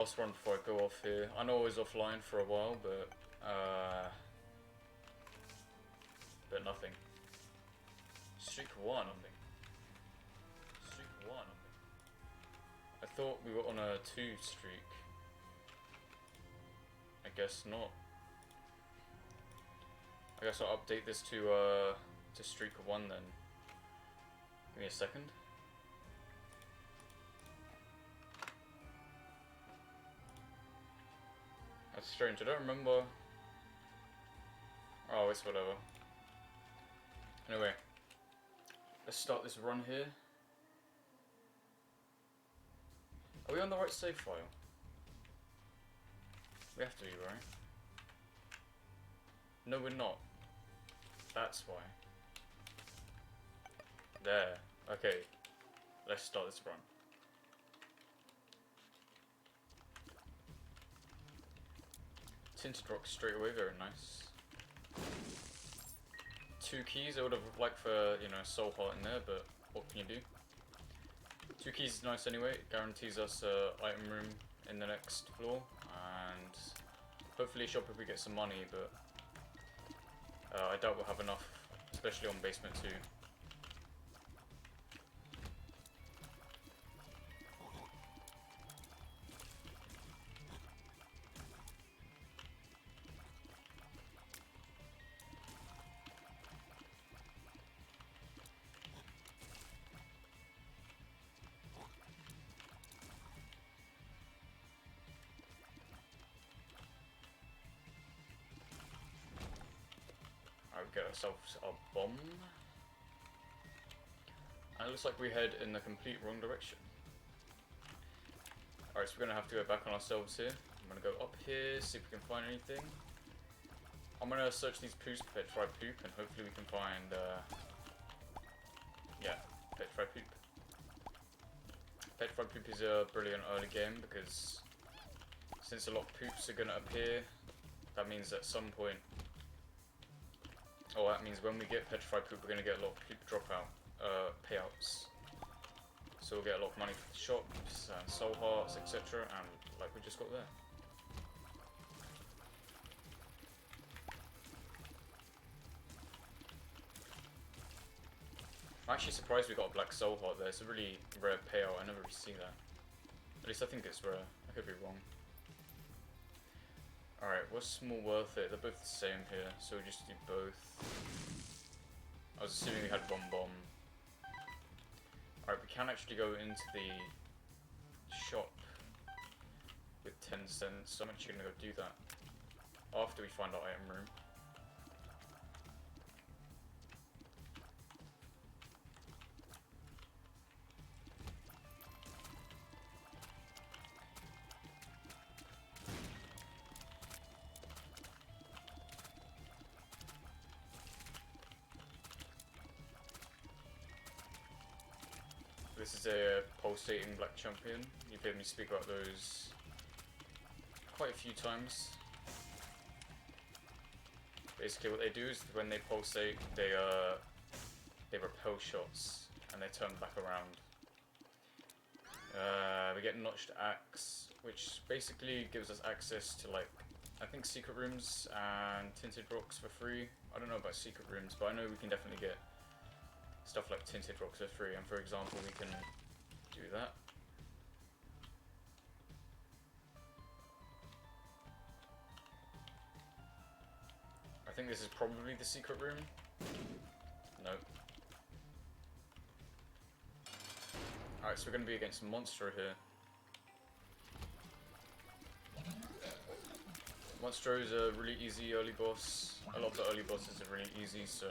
Last one before I go off here. I know I was offline for a while, but nothing. Streak 1 on me. Streak 1 on me. I thought we were on a 2 streak. I guess not. I guess I'll update this to streak 1 then. Give me a second. That's strange, I don't remember. Oh, it's whatever. Anyway, let's start this run here. Are we on the right save file? We have to be, right? No, we're not. That's why. There. Okay. Let's start this run. Tinted rock straight away, very nice. 2 keys, I would have liked for, you know, soul heart in there, but what can you do? 2 keys is nice anyway, it guarantees us item room in the next floor, and hopefully shop if we get some money, but I doubt we'll have enough, especially on basement 2. Alright, we get ourselves a bomb. And it looks like we head in the complete wrong direction. Alright, so we're going to have to go back on ourselves here. I'm going to go up here, see if we can find anything. I'm going to search these poops, petrified poop, and hopefully we can find, yeah, petrified poop. Petrified poop is a brilliant early game because since a lot of poops are going to appear, that means at some point, that means when we get petrified poop, we're going to get a lot of poop dropout payouts. So we'll get a lot of money for the shops and soul hearts, etc. And like we just got there. I'm actually surprised we got a black soul heart there. It's a really rare payout. I never really see that. At least I think it's rare. I could be wrong. Alright, what's more worth it? They're both the same here, so we'll just do both. I was assuming we had one bomb. Alright, we can actually go into the shop with 10 cents, so I'm actually going to go do that after we find our item room. This is a pulsating black champion. You've heard me speak about those quite a few times. Basically what they do is when they pulsate, they repel shots and they turn back around. We get Notched Axe, which basically gives us access to, like, I think secret rooms and tinted rocks for free. I don't know about secret rooms, but I know we can definitely get stuff like tinted rocks for free, and for example we can do that. I think this is probably the secret room. Nope. Alright, so we're going to be against Monstro here. Monstro is a really easy early boss. A lot of the early bosses are really easy, so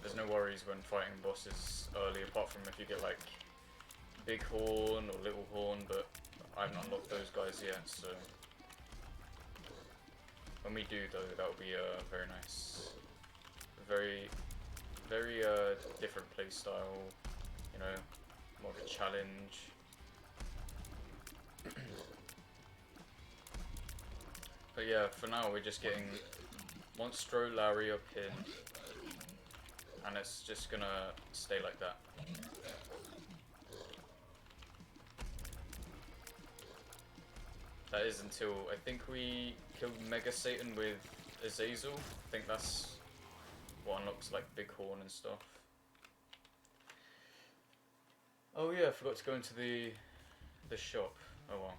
there's no worries when fighting bosses early, apart from if you get like Big Horn or Little Horn, but I haven't unlocked those guys yet, so when we do though, that will be very nice. Very different playstyle, you know, more of a challenge. But yeah, for now we're just getting Monstro, Larry up here. And it's just gonna stay like that. That is until I think we killed Mega Satan with Azazel. I think that's what unlocks like Bighorn and stuff. Oh yeah, I forgot to go into the shop. Oh well.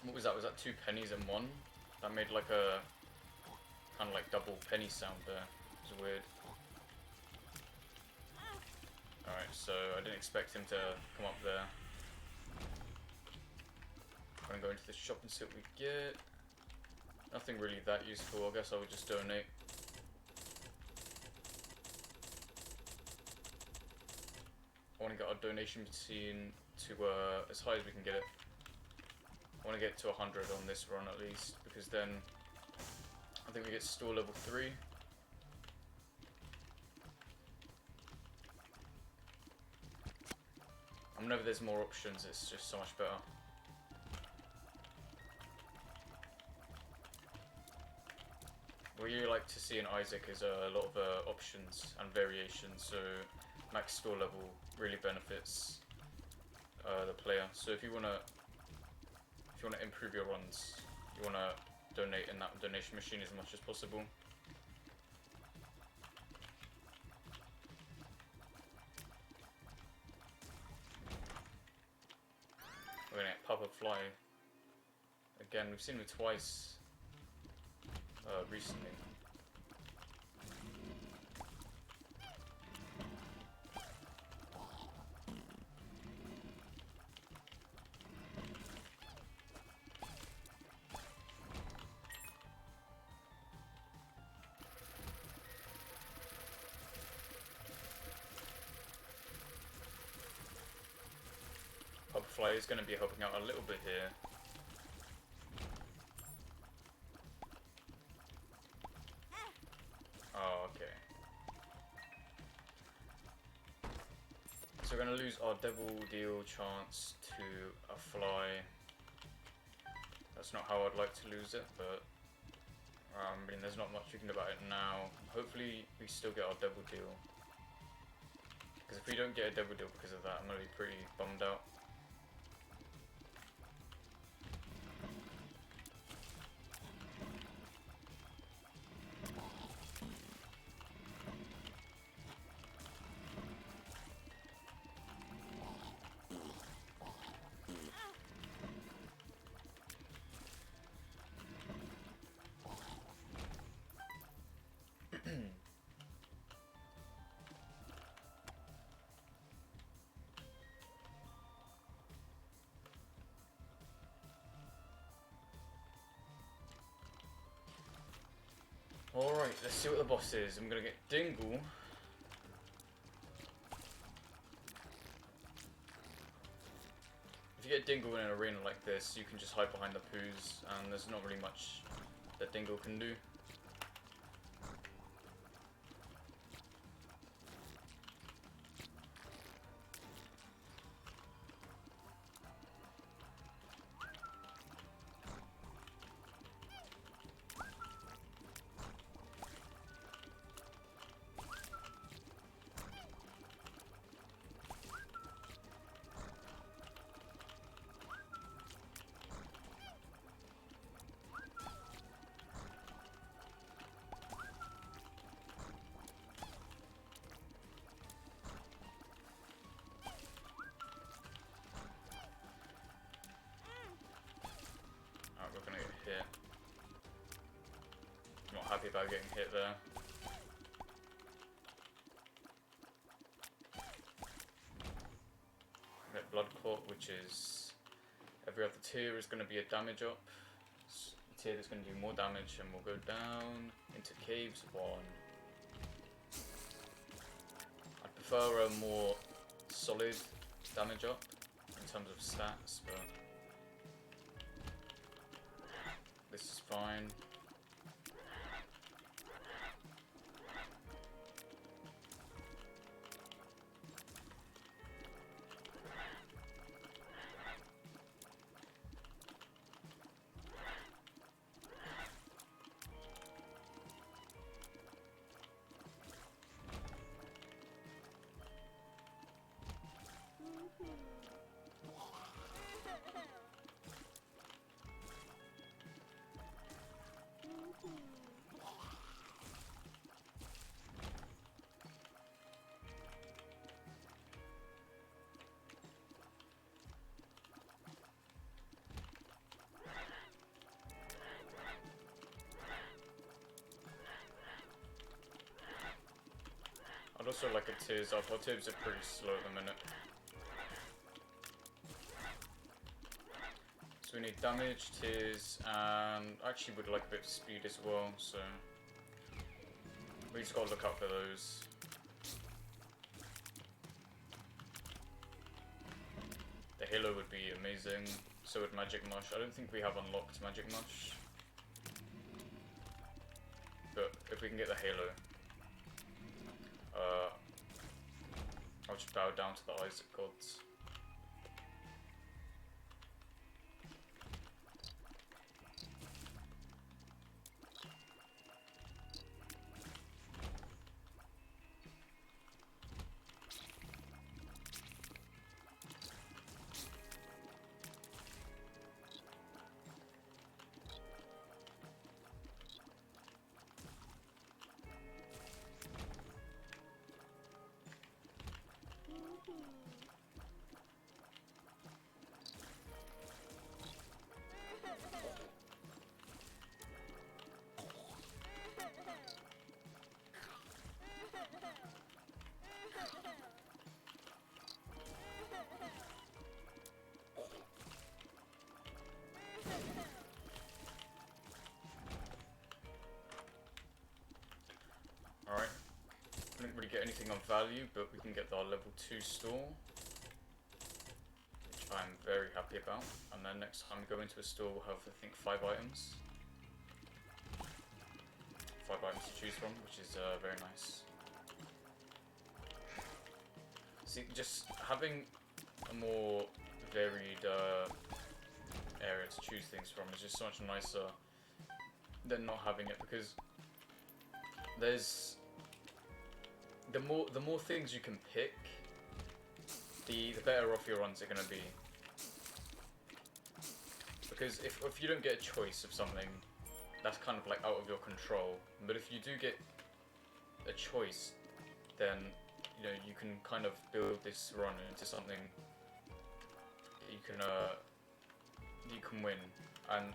What was that? Was that 2 pennies in one? That made like a kind of like double penny sound there. It was weird. Alright, so I didn't expect him to come up there. I'm gonna go into the shop and see what we get. Nothing really that useful. I guess I would just donate. I want to get our donation machine to as high as we can get it. I want to get to 100 on this run at least, because then I think we get store level 3. And whenever there's more options, it's just so much better. What you like to see in Isaac is a lot of options and variations, so max store level really benefits the player. So if you wanna improve your runs, you wanna donate in that donation machine as much as possible. We're gonna get Papa Fly again. We've seen him twice recently. Papa Fly is going to be helping out a little bit here. Oh, okay. So we're going to lose our Devil Deal chance to a fly. That's not how I'd like to lose it, but I mean, there's not much we can do about it now. Hopefully we still get our Devil Deal. Because if we don't get a Devil Deal because of that, I'm going to be pretty bummed out. Alright, let's see what the boss is. I'm gonna get Dingle. If you get Dingle in an arena like this, you can just hide behind the poos, and there's not really much that Dingle can do. We're gonna get hit. Not happy about getting hit there. Get Blood Clot, which is Every other tier is going to be a damage up. A tier that's going to do more damage, and we'll go down into caves 1. I prefer a more solid damage up in terms of stats, but this is fine. I'd also like a tiers up. Our tiers are pretty slow at the minute. So we need damage, tiers, and actually would like a bit of speed as well, so we just gotta look out for those. The halo would be amazing, so would Magic Mush. I don't think we have unlocked Magic Mush, but if we can get the halo, I'll just bow down to the Isaac gods. Alright, we didn't really get anything of value, but we can get our level 2 store, which I'm very happy about. And then next time we go into a store, we'll have, I think, 5 items. 5 items to choose from, which is very nice. See, just having a more varied area to choose things from is just so much nicer than not having it, because there's the more things you can pick, the better off your runs are gonna be. Because if you don't get a choice of something, that's kind of like out of your control. But if you do get a choice, then you know you can kind of build this run into something you can win. And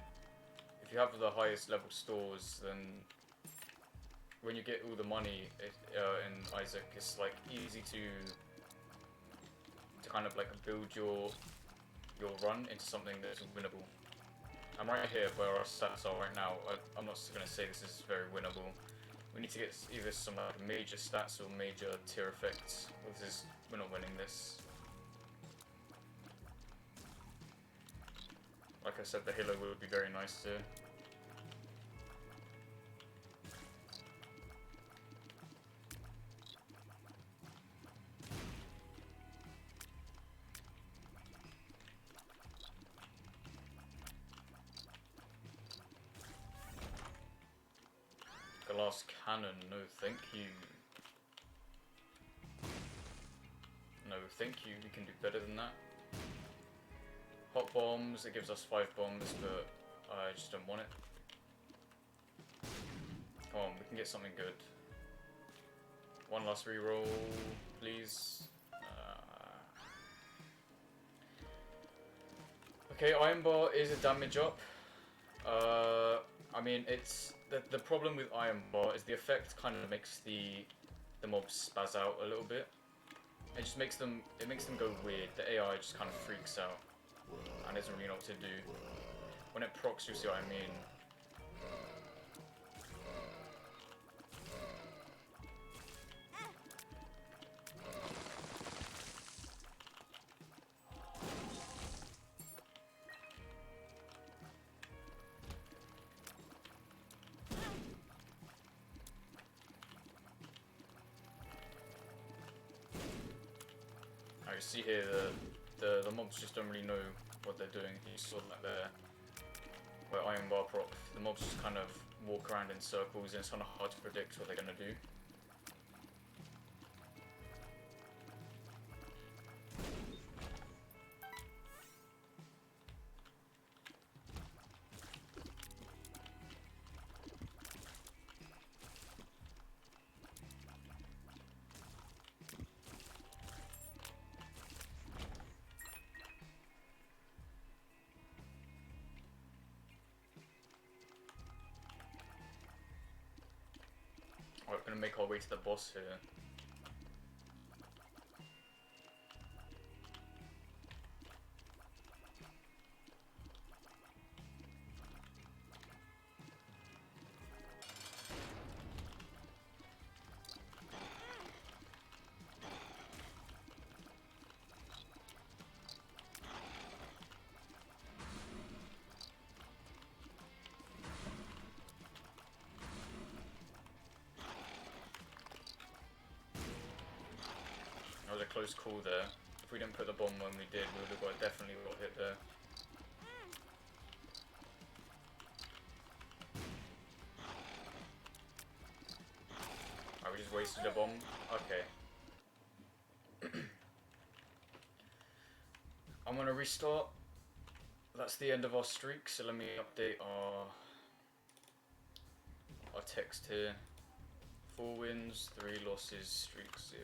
if you have the highest level stores, then when you get all the money in Isaac, it's like easy to kind of like build your run into something that's winnable. I'm right here where our stats are right now. I'm not going to say this is very winnable. We need to get either some major stats or major tier effects. We're not winning this. Like I said, the halo would be very nice too. Glass cannon, no thank you. No thank you, we can do better than that. Hot bombs, it gives us 5 bombs, but I just don't want it. Come on, we can get something good. One last reroll, please. Okay, Iron Bar is a damage up. I mean, it's the problem with Iron Bar is the effect kind of makes the mobs spaz out a little bit. It just makes them go weird. The AI just kind of freaks out. and doesn't really know what to do. When it procs, you see what I mean. I see here the mobs just don't really know what they're doing. You saw that there, where Iron Bar proc, the mobs just kind of walk around in circles and it's kind of hard to predict what they're going to do. We're going to make our way to the boss here. That was a close call there. If we didn't put the bomb when we did, we would have definitely got hit there. Alright, we just wasted a bomb. Okay. I'm gonna restart. That's the end of our streak, so let me update our text here. 4 wins, 3 losses, streak 0.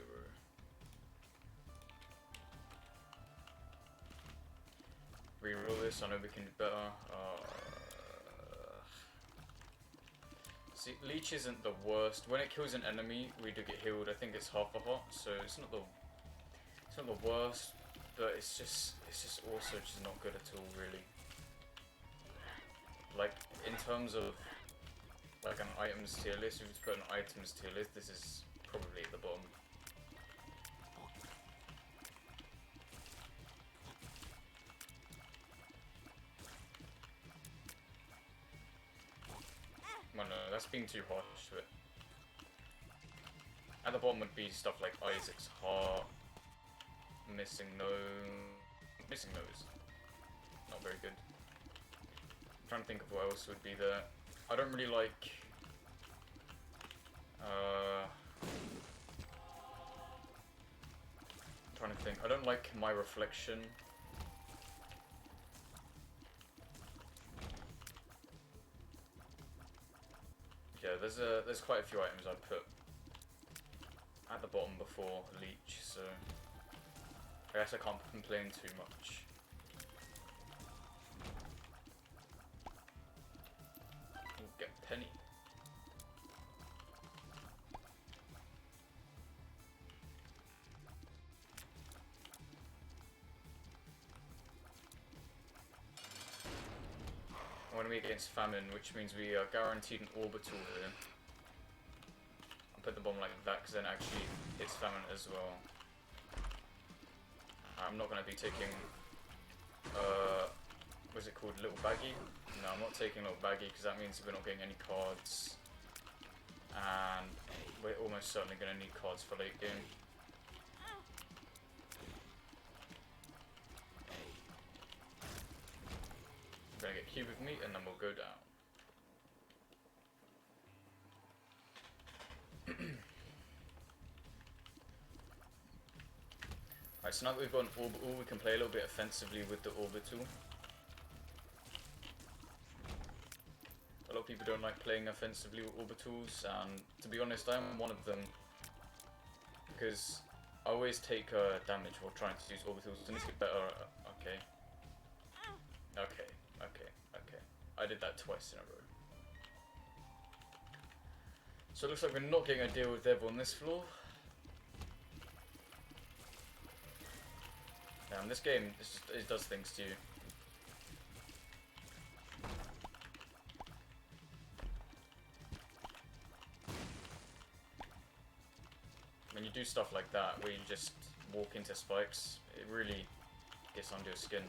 Reroll this, I know we can do better. See, Leech isn't the worst. When it kills an enemy, we do get healed. I think it's half a heart, so it's not the worst, but it's just also just not good at all, really. Like in terms of like an items tier list, if you put an items tier list, this is probably at the bottom. Well, no, that's being too harsh to it. At the bottom would be stuff like Isaac's heart, missing nose. Not very good. I'm trying to think of what else would be there. I don't really like. I'm trying to think. I don't like my reflection. Yeah, there's quite a few items I'd put at the bottom before Leech, so I guess I can't complain too much. Ooh, get Penny. I'm going to be against Famine, which means we are guaranteed an orbital here. I'll put the bomb like that, because then actually hits Famine as well. I'm not going to be taking, what's it called, Little Baggy? No, I'm not taking Little Baggy, because that means we're not getting any cards. And we're almost certainly going to need cards for late game. I'm going to get Cube with me, and then we'll go down. Alright, so now that we've got an orbital, we can play a little bit offensively with the orbital. A lot of people don't like playing offensively with orbitals, and to be honest, I'm one of them. Because I always take damage while trying to use orbitals, and this get better. Okay. Okay. I did that twice in a row. So it looks like we're not getting a deal with Dev on this floor. Now in this game, it does things to you. do stuff like that, where you just walk into spikes, it really gets under your skin.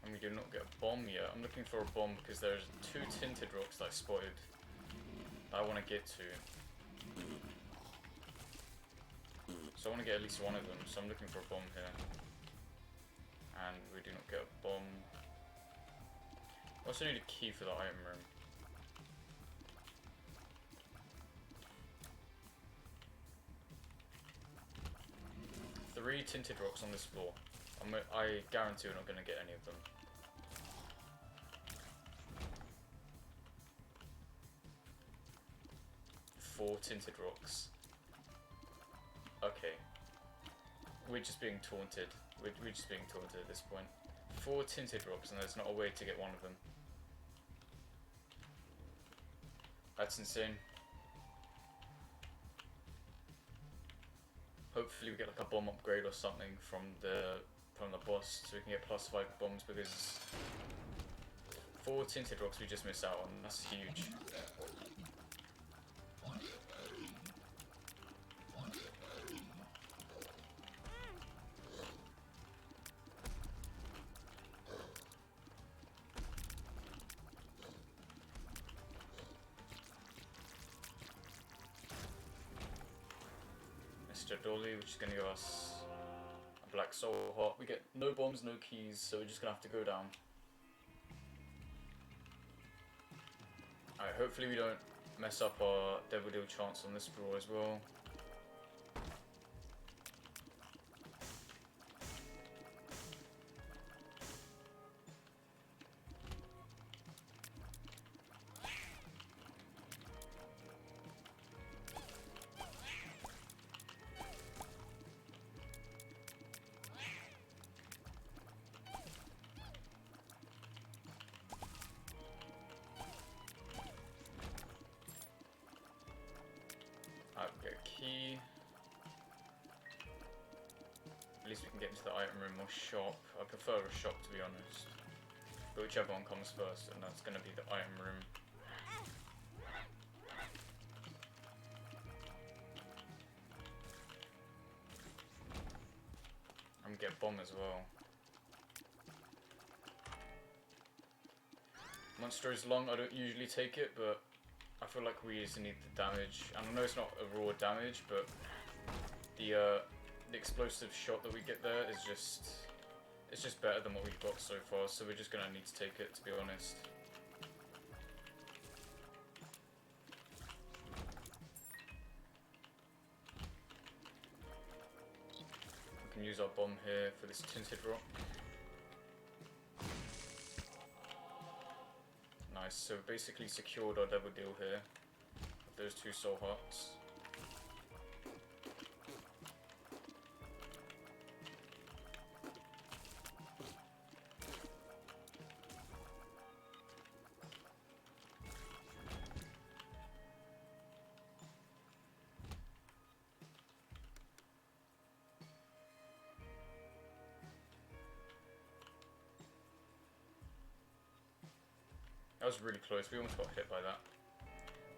And we do not get a bomb yet. I'm looking for a bomb because there's 2 tinted rocks that I spotted that I want to get to. So I want to get at least one of them, so I'm looking for a bomb here. And we do not get a bomb. I also need a key for the item room. Three tinted rocks on this floor. I guarantee we're not going to get any of them. Four tinted rocks. Okay. We're just being taunted. We're just being taunted at this point. 4 tinted rocks and there's not a way to get one of them. That's insane. Hopefully we get like a bomb upgrade or something from the boss so we can get +5 bombs, because 4 tinted rocks we just missed out on. That's huge. Mr. Dolly, which is going to give us a black soul heart. We get no bombs, no keys, so we're just going to have to go down. Alright, hopefully we don't mess up our Devil Deal chance on this floor as well. Get a key. At least we can get into the item room or shop. I prefer a shop, to be honest. But whichever one comes first, and that's going to be the item room. I'm gonna get a bomb as well. Monster is long, I don't usually take it, but I feel like we just need the damage. And I know it's not a raw damage, but the explosive shot that we get there is it's just better than what we've got so far, so we're just gonna need to take it, to be honest. We can use our bomb here for this tinted rock. Nice, so basically secured our Devil Deal here with those 2 soul hearts. That was really close, we almost got hit by that.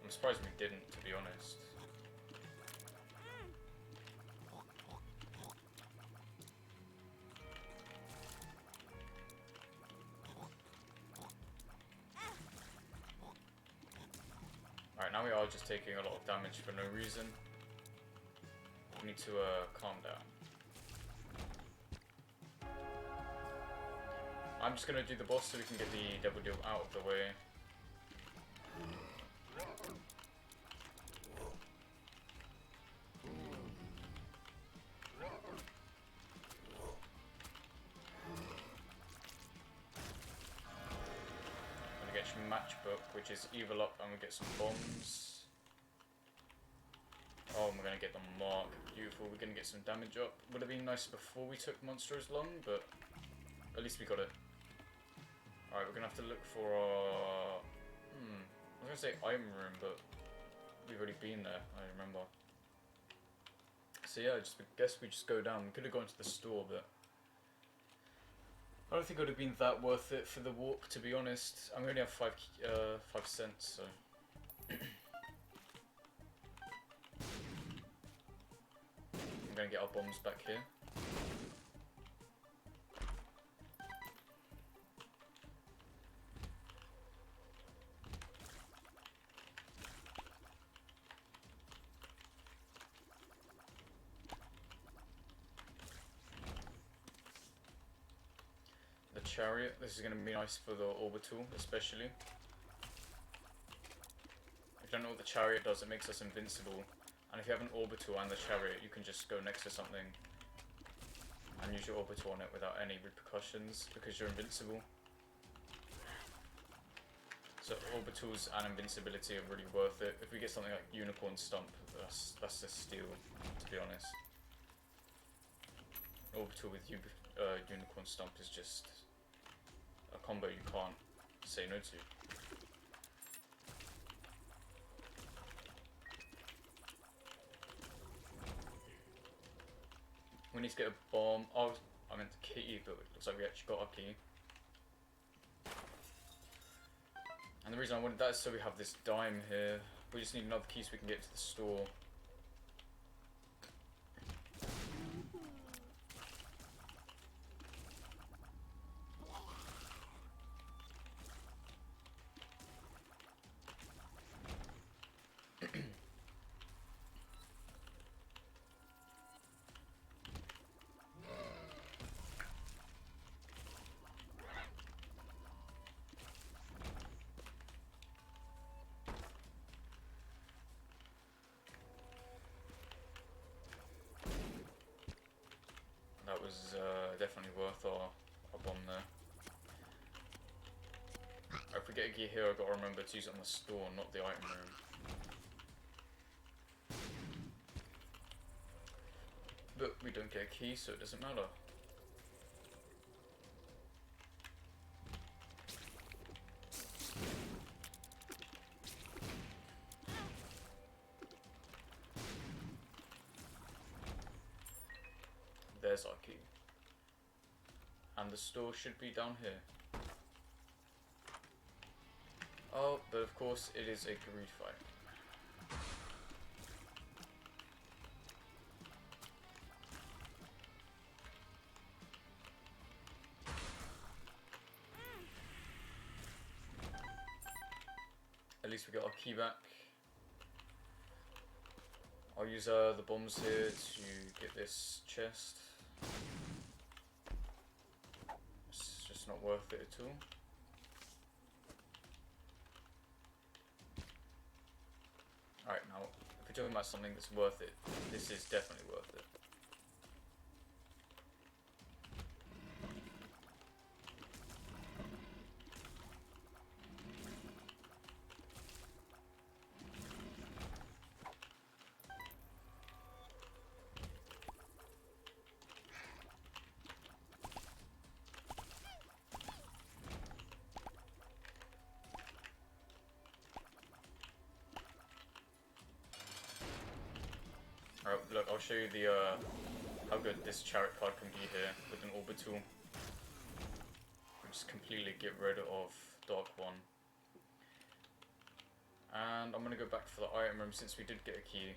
I'm surprised we didn't, to be honest. Alright, now we are just taking a lot of damage for no reason. We need to calm down. I'm just gonna do the boss so we can get the Devil Deal out of the way. matchbook, which is evil up, and we get some bombs. Oh, we're gonna get the mark. Beautiful. We're gonna get some damage up. Would have been nice before we took Monster's Lung, but at least we got it. Alright, we're gonna have to look for our... I was gonna say item room, but we've already been there, I remember. So yeah, I guess we just go down. We could have gone to the store, but I don't think it would have been that worth it for the walk, to be honest. I only have 5 cents, so... I'm gonna get our bombs back here. The chariot, this is going to be nice for the orbital, especially. If you don't know what the chariot does, it makes us invincible. And if you have an orbital and the chariot, you can just go next to something and use your orbital on it without any repercussions, because you're invincible. So orbitals and invincibility are really worth it. If we get something like Unicorn Stump, that's a steal, to be honest. Orbital with Unicorn Stump is just a combo you can't say no to. We need to get a bomb. Oh, I meant the key, but it looks like we actually got our key. And the reason I wanted that is so we have this dime here. We just need another key so we can get to the store. That was definitely worth our bomb there. If we get a gear here, I've got to remember to use it on the store, not the item room. But we don't get a key, so it doesn't matter. There's our key. And the store should be down here. Oh, but of course it is a greed fight. At least we got our key back. I'll use the bombs here to get this chest. It's just not worth it at all. Alright, now, if we're talking about something that's worth it, this is definitely worth it. Alright, look, I'll show you the how good this chariot card can be here with an orbital. We'll just completely get rid of Dark One. And I'm gonna go back for the item room since we did get a key.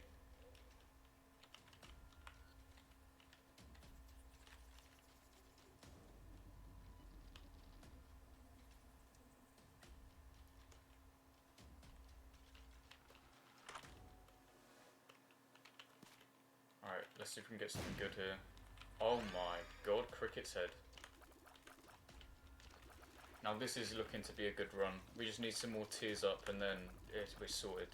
Alright, let's see if we can get something good here. Oh my god, Cricket's Head. Now this is looking to be a good run. We just need some more tiers up and then we're sorted.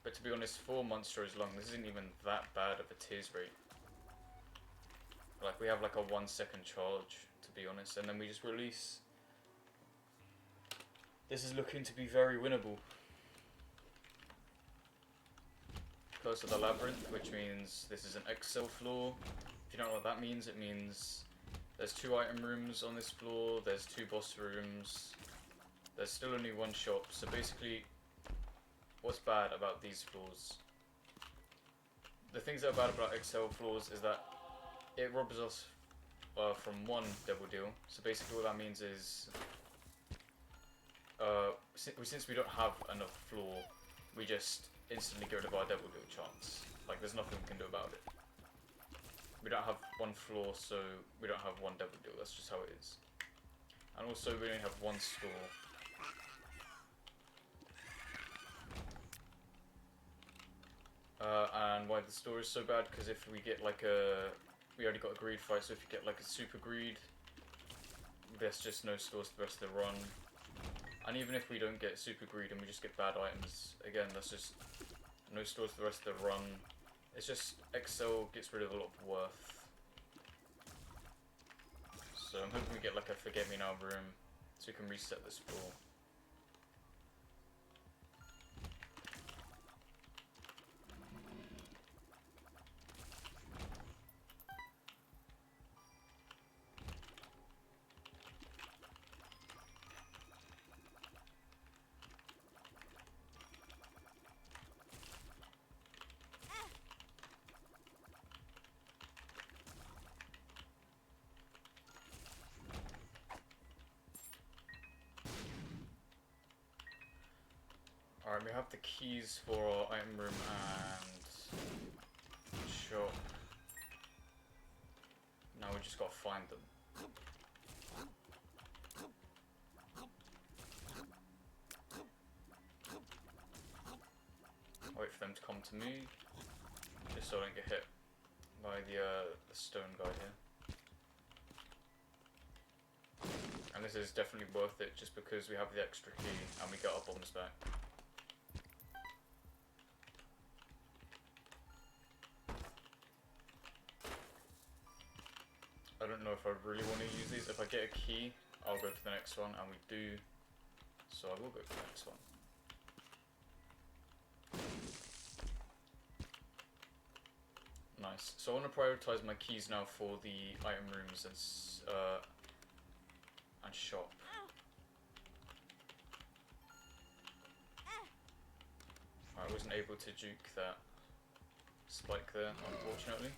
But to be honest, 4 Monsters Long, this isn't even that bad of a tiers rate. Like we have like a 1 second charge, to be honest, and then we just release This is looking to be very winnable. Close to the labyrinth, which means this is an XL floor. If you don't know what that means, it means there's 2 item rooms on this floor, there's 2 boss rooms, there's still only 1 shop. So basically, what's bad about these floors? The things that are bad about XL floors is that it robs us from 1 double deal. So basically what that means is, since we don't have enough floor, we just instantly get rid of our double deal chance. Like, there's nothing we can do about it. We don't have 1 floor, so we don't have 1 double deal. That's just how it is. And also, we only have 1 store. And why the store is so bad, because if we get like we already got a greed fight, so if you get like a super greed, there's just no stores for the rest of the run. And even if we don't get super greed and we just get bad items, again, that's just no stores for the rest of the run. It's just XL gets rid of a lot of worth. So I'm hoping we get like a Forget Me Now room so we can reset this floor. Alright, we have the keys for our item room and shop. Now we just gotta find them. Wait for them to come to me, just so I don't get hit by the stone guy here. And this is definitely worth it just because we have the extra key and we get our bombs back. I don't know if I really want to use these. If I get a key, I'll go for the next one, and we do. So I will go for the next one. Nice. So I want to prioritize my keys now for the item rooms and shop. I wasn't able to juke that spike there, unfortunately.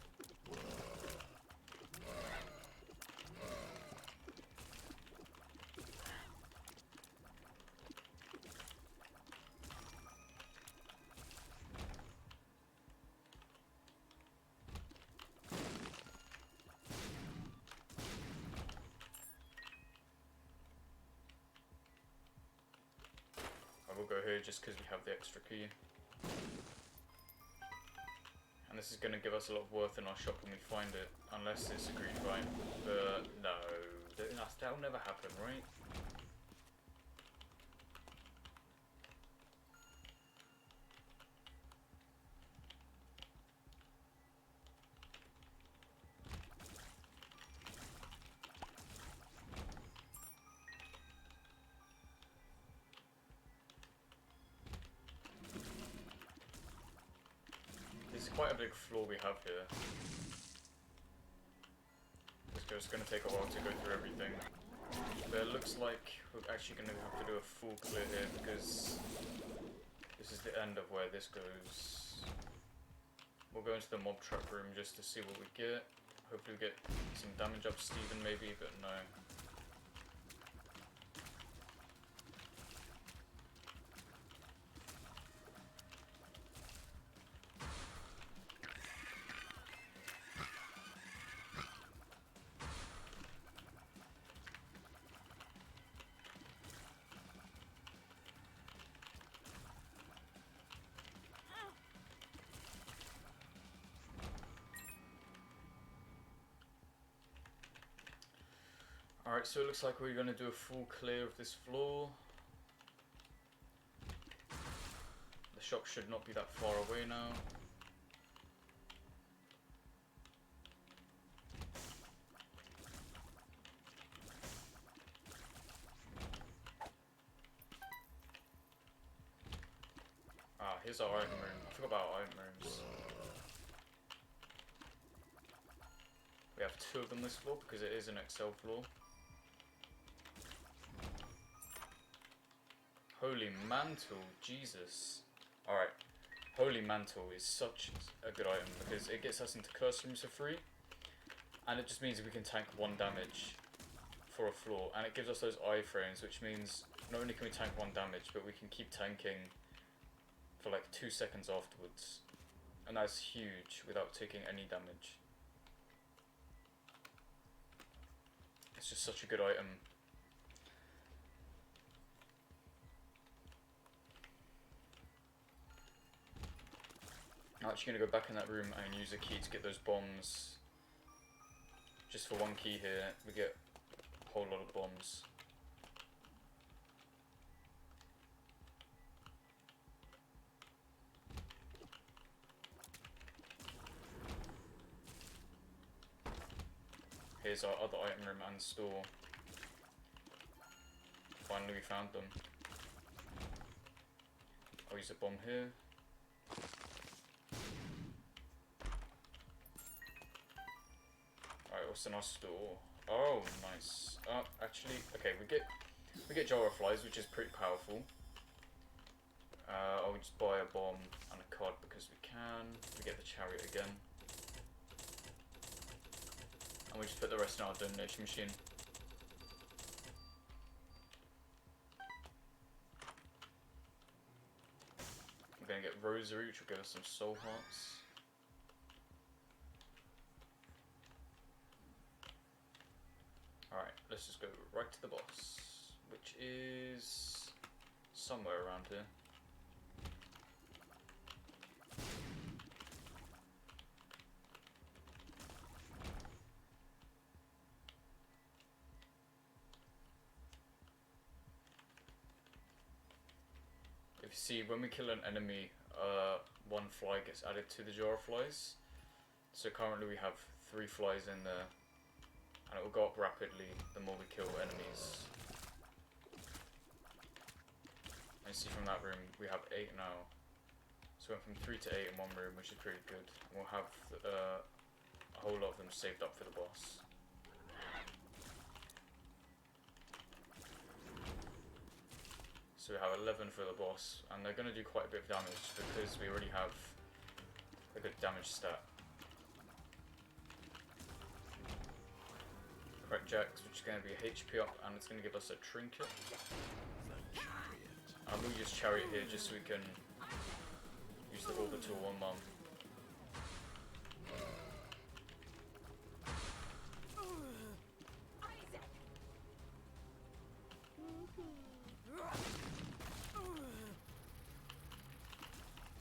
We'll go here just because we have the extra key. And this is going to give us a lot of worth in our shop when we find it, unless it's a greed fight. But no, that'll never happen, right? Quite a big floor we have here. It's going to take a while to go through everything. But it looks like we're actually going to have to do a full clear here because this is the end of where this goes. We'll go into the mob trap room just to see what we get. Hopefully we get some damage up Steven maybe, but no. Alright, so it looks like we're going to do a full clear of this floor. The shop should not be that far away now. here's our item room. I forgot about our item rooms. We have 2 of them this floor because it is an XL floor. Holy Mantle, Jesus. Alright, Holy Mantle is such a good item because it gets us into curse rooms for free. And it just means we can tank 1 damage for a floor. And it gives us those iframes, which means not only can we tank 1 damage, but we can keep tanking for like 2 seconds afterwards. And that's huge without taking any damage. It's just such a good item. I'm actually going to go back in that room and use a key to get those bombs. Just for 1 key here, we get a whole lot of bombs. Here's our other item room and store. Finally we found them. I'll use a bomb here. Alright, what's in our store? Oh, nice. Actually, okay, we get Jar of Flies, which is pretty powerful. I'll just buy a bomb and a card because we can. We get the chariot again. And we just put the rest in our donation machine. I'm gonna get Rosary, which will give us some soul hearts. Alright, let's just go right to the boss, which is somewhere around here. If you see, when we kill an enemy, 1 fly gets added to the jar of flies. So currently we have 3 flies in there, and it will go up rapidly the more we kill enemies. And you see from that room, we have 8 now. So we went from 3 to 8 in 1 room, which is pretty good. And we'll have a whole lot of them saved up for the boss. So we have 11 for the boss, and they're going to do quite a bit of damage because we already have a good damage stat. Correct Jacks, which is going to be a HP up, and it's going to give us a trinket. And we'll use Chariot here just so we can use the orbital on Mum.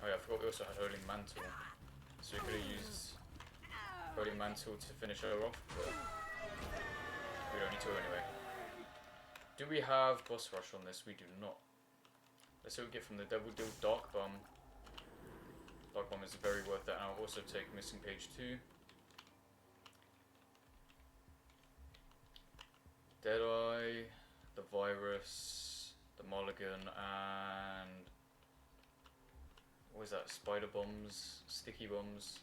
Oh yeah, I forgot we also had Holy Mantle. So we could have used Holy Mantle to finish her off, but we don't need to anyway. Do we have boss rush on this? We do not. Let's see what we get from the Devil Deal Dark Bomb. Dark Bomb is very worth it, and I'll also take Missing Page 2. Deadeye, the Virus, the Mulligan, and what is that? Spider Bombs, Sticky Bombs.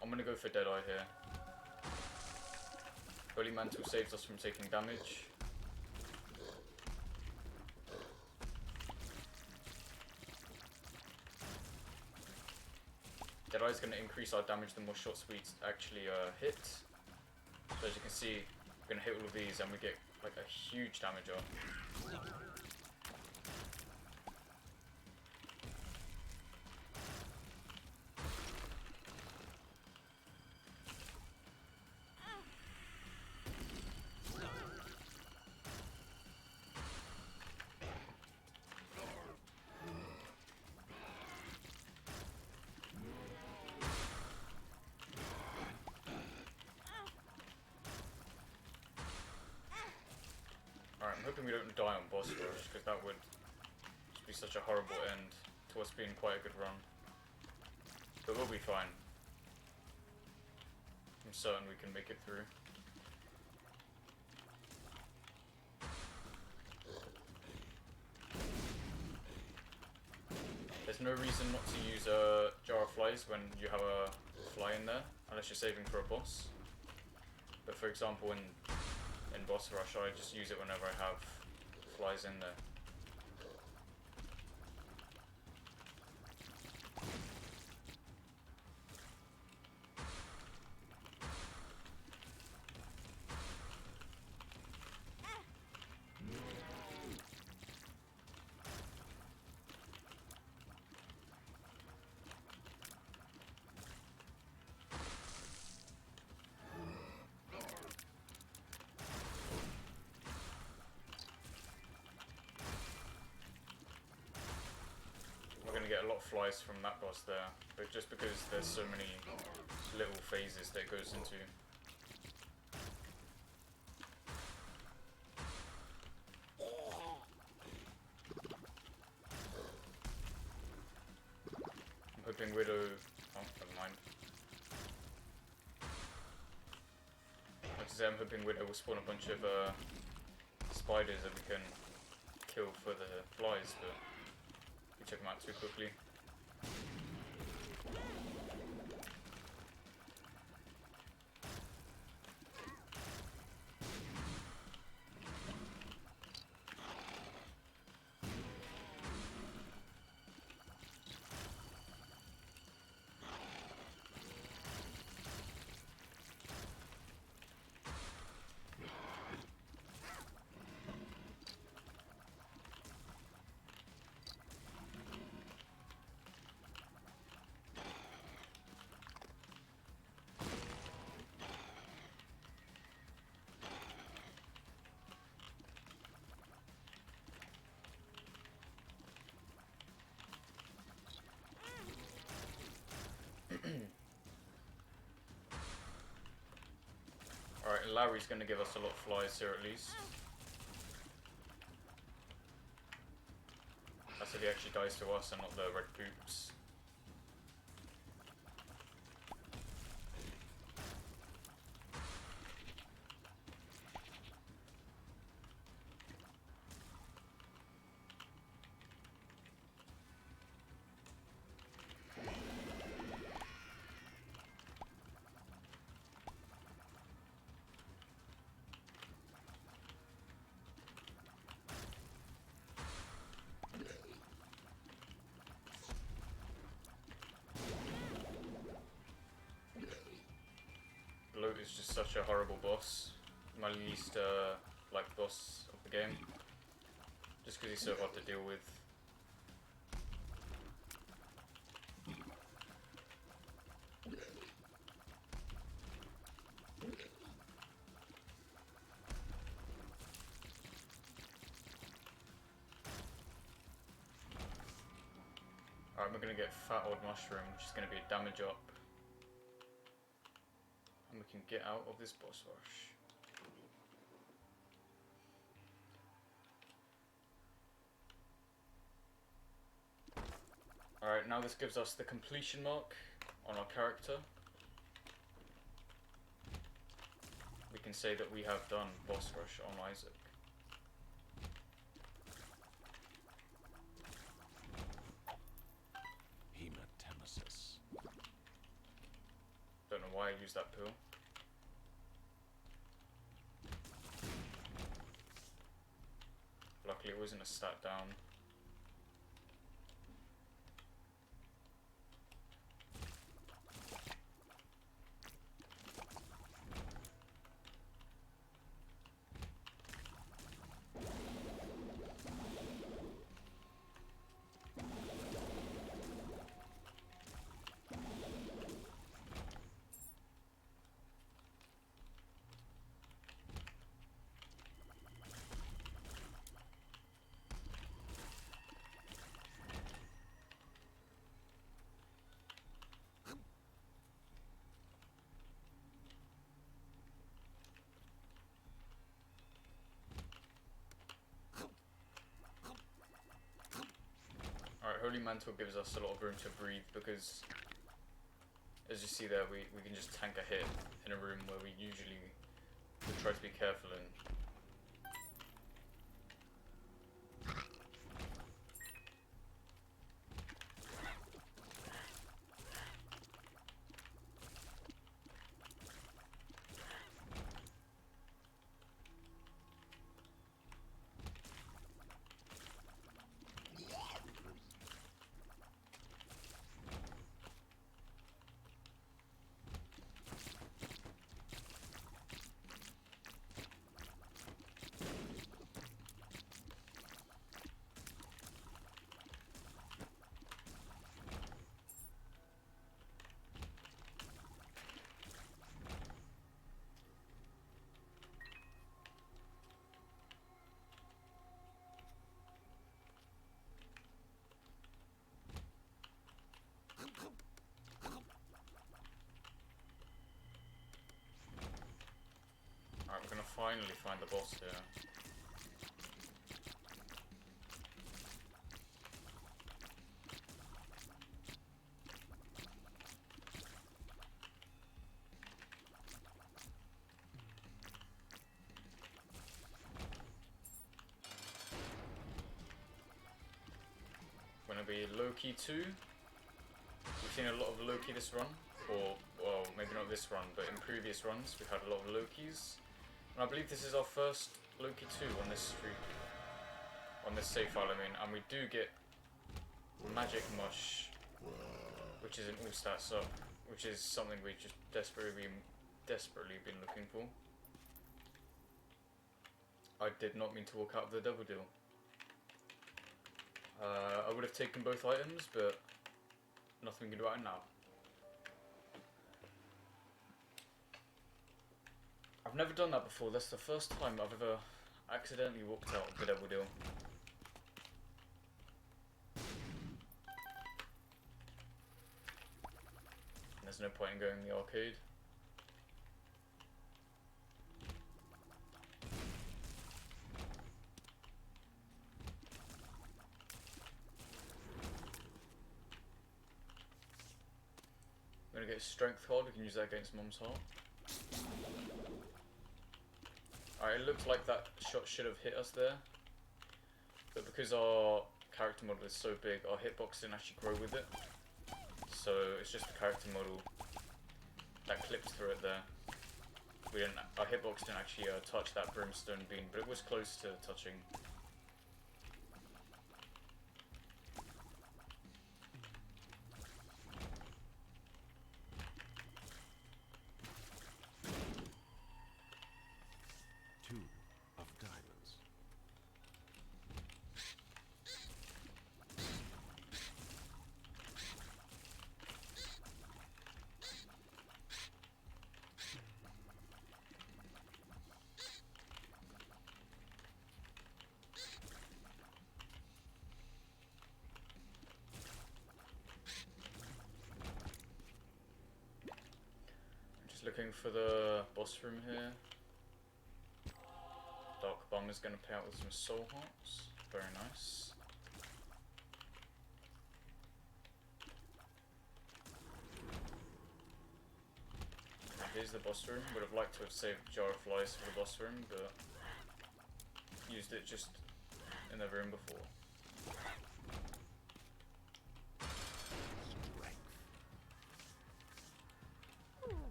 I'm gonna go for Deadeye here. Holy Mantle saves us from taking damage. Deadeye is going to increase our damage the more shots we actually hit. So as you can see, we're going to hit all of these and we get like a huge damage off. Alright, I'm hoping we don't die on boss rush, because that would just be such a horrible end to us being quite a good run. But we'll be fine. I'm certain we can make it through. There's there's no reason not to use a jar of flies when you have a fly in there, unless you're saving for a boss. But for example, in boss rush, I just use it whenever I have flies in there. We're going to get a lot of flies from that boss there, but just because there's so many little phases that it goes into. I'm hoping Widow... oh, never mind. Like I say, I'm hoping Widow will spawn a bunch of spiders that we can kill for the flies, but we took them out too quickly. Alright, Larry's going to give us a lot of flies here at least. That's if he actually dies to us and not the red poops. Bloat is just such a horrible boss. My least liked boss of the game. Just because he's so hard to deal with. Alright, we're going to get Fat Old Mushroom, which is going to be a damage up. And we can get out of this boss rush. Alright, now this gives us the completion mark on our character. We can say that we have done boss rush on Isaac. Don't know why I used that pill. Luckily it wasn't a stat down. Alright, Holy Mantle gives us a lot of room to breathe because, as you see there, we can just tank a hit in a room where we usually would try to be careful in. finally find the boss here. Gonna be Loki 2. We've seen a lot of Loki this run, or well, maybe not this run, but in previous runs we've had a lot of Lokis. And I believe this is our first Loki 2 on this streak, on this save file I mean, and we do get Magic Mush, which is an all stats up, which is something we just desperately been looking for. I did not mean to walk out of the double deal. I would have taken both items, but nothing we can do about it now. I've never done that before. That's the first time I've ever accidentally walked out of the double deal. There's no point in going in the arcade. I'm gonna get strength card, we can use that against Mum's Heart. Alright, it looks like that shot should have hit us there. But because our character model is so big, our hitbox didn't actually grow with it. So it's just the character model that clipped through it there. Our hitbox didn't actually touch that brimstone beam, but it was close to touching. Looking for the boss room here. Dark Bomb is going to pay out with some soul hearts. Very nice. And here's the boss room. Would have liked to have saved Jar of Flies for the boss room, but used it just in the room before.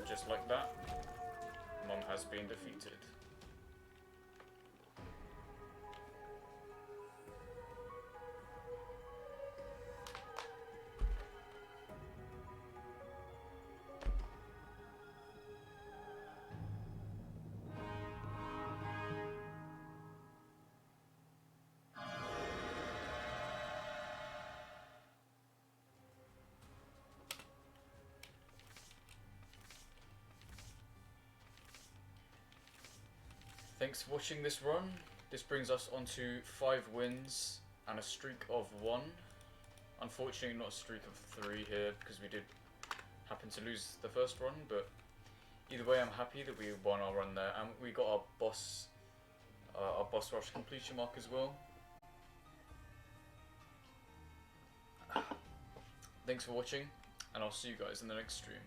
Just like that, Mum has been defeated. Thanks for watching this run. This brings us on to 5 wins and a streak of 1. Unfortunately not a streak of 3 here because we did happen to lose the first run, but either way I'm happy that we won our run there and we got our boss rush completion mark as well. Thanks for watching and I'll see you guys in the next stream.